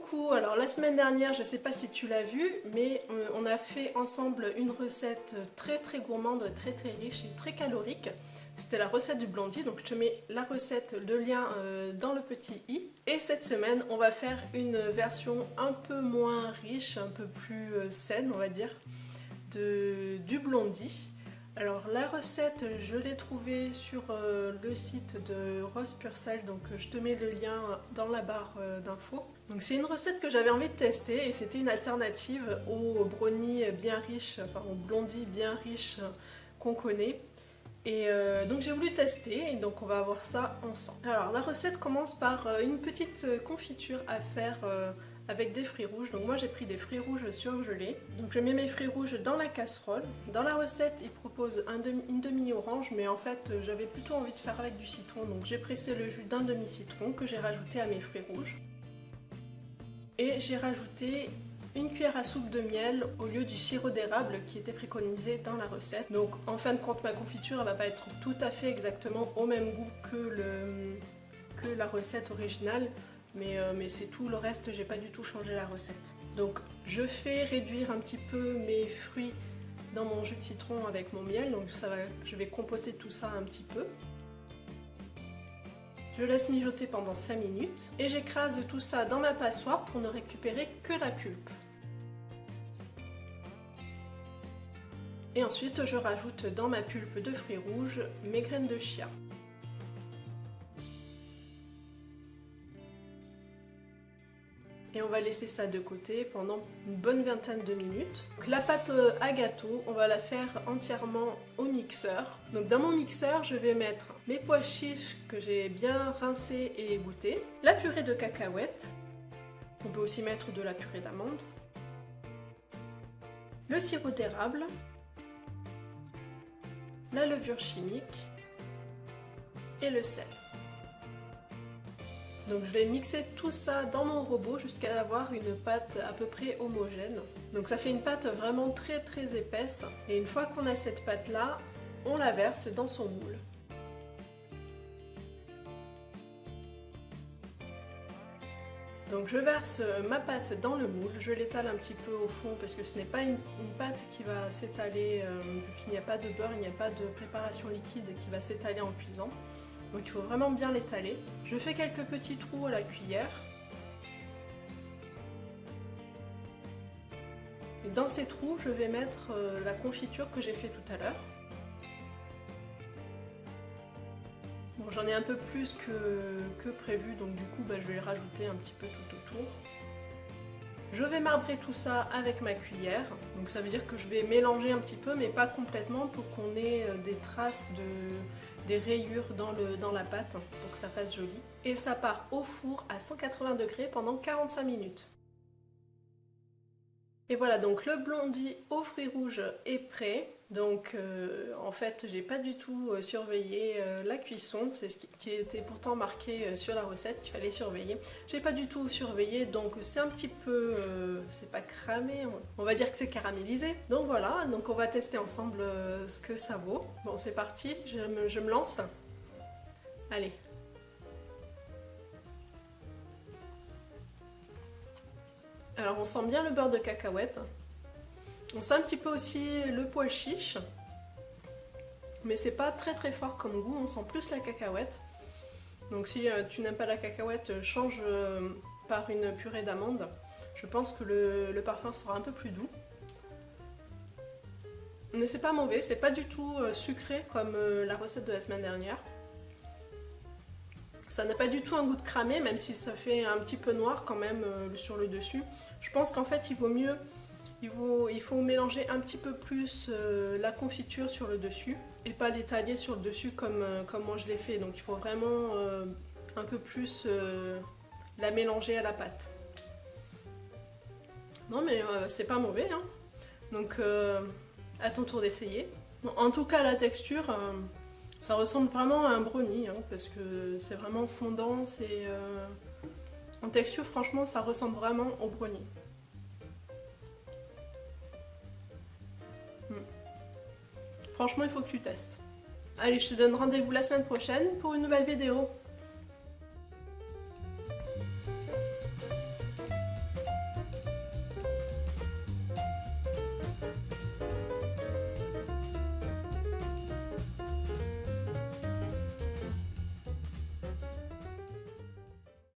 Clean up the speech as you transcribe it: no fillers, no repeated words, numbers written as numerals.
Coucou, alors la semaine dernière, je ne sais pas si tu l'as vu, mais on a fait ensemble une recette très gourmande, très riche et très calorique. C'était la recette du blondie, donc je te mets la recette, le lien dans le petit i. Et cette semaine, on va faire une version un peu moins riche, un peu plus saine, on va dire, du blondie. Alors la recette, je l'ai trouvée sur le site de Rose Pure Sel, donc je te mets le lien dans la barre d'infos. Donc c'est une recette que j'avais envie de tester et c'était une alternative au brownie bien riche, enfin au blondie bien riche qu'on connaît. Et donc j'ai voulu tester et donc on va voir ça ensemble. Alors la recette commence par une petite confiture à faire avec des fruits rouges. Donc moi j'ai pris des fruits rouges surgelés. Donc je mets mes fruits rouges dans la casserole. Dans la recette il propose une demi-orange, mais en fait j'avais plutôt envie de faire avec du citron. Donc j'ai pressé le jus d'un demi-citron que j'ai rajouté à mes fruits rouges. Et j'ai rajouté une cuillère à soupe de miel au lieu du sirop d'érable qui était préconisé dans la recette. Donc en fin de compte ma confiture elle va pas être tout à fait exactement au même goût que la recette originale, mais c'est tout, le reste j'ai pas du tout changé la recette. Donc je fais réduire un petit peu mes fruits dans mon jus de citron avec mon miel, donc je vais compoter tout ça un petit peu. Je laisse mijoter pendant 5 minutes et j'écrase tout ça dans ma passoire pour ne récupérer que la pulpe. Et ensuite je rajoute dans ma pulpe de fruits rouges mes graines de chia. Et on va laisser ça de côté pendant une bonne vingtaine de minutes. Donc la pâte à gâteau, on va la faire entièrement au mixeur. Donc dans mon mixeur, je vais mettre mes pois chiches que j'ai bien rincés et égouttés, la purée de cacahuètes, on peut aussi mettre de la purée d'amande, le sirop d'érable, la levure chimique et le sel. Donc je vais mixer tout ça dans mon robot jusqu'à avoir une pâte à peu près homogène. Donc ça fait une pâte vraiment très épaisse. Et une fois qu'on a cette pâte là, on la verse dans son moule. Donc je verse ma pâte dans le moule, je l'étale un petit peu au fond parce que ce n'est pas une pâte qui va s'étaler, vu qu'il n'y a pas de beurre, il n'y a pas de préparation liquide qui va s'étaler en cuisant. Donc il faut vraiment bien l'étaler. Je fais quelques petits trous à la cuillère. Et dans ces trous, je vais mettre la confiture que j'ai fait tout à l'heure. Bon, j'en ai un peu plus que prévu, donc du coup je vais les rajouter un petit peu tout autour. Je vais marbrer tout ça avec ma cuillère, donc ça veut dire que je vais mélanger un petit peu mais pas complètement pour qu'on ait des traces des rayures dans la pâte pour que ça fasse joli. Et ça part au four à 180 degrés pendant 45 minutes. Et voilà, donc le blondie aux fruits rouges est prêt. Donc en fait j'ai pas du tout surveillé la cuisson, c'est ce qui était pourtant marqué sur la recette qu'il fallait surveiller. J'ai pas du tout surveillé, donc c'est un petit peu, c'est pas cramé, on va dire que c'est caramélisé. Donc voilà, donc on va tester ensemble ce que ça vaut. Bon c'est parti, je me lance. Allez. Alors on sent bien le beurre de cacahuète. On sent un petit peu aussi le pois chiche, mais c'est pas très fort comme goût, on sent plus la cacahuète. Donc si tu n'aimes pas la cacahuète, change par une purée d'amande. Je pense que le parfum sera un peu plus doux. Mais c'est pas mauvais, c'est pas du tout sucré comme la recette de la semaine dernière. Ça n'a pas du tout un goût de cramé, même si ça fait un petit peu noir quand même sur le dessus. Je pense qu'en fait il vaut mieux, il faut mélanger un petit peu plus la confiture sur le dessus et pas l'étaler sur le dessus comme moi je l'ai fait. Donc il faut vraiment un peu plus la mélanger à la pâte. Non mais c'est pas mauvais, hein. Donc à ton tour d'essayer. Bon, en tout cas la texture, ça ressemble vraiment à un brownie, hein, parce que c'est vraiment fondant, c'est en texture franchement ça ressemble vraiment au brownie. Franchement, il faut que tu testes. Allez, je te donne rendez-vous la semaine prochaine pour une nouvelle vidéo.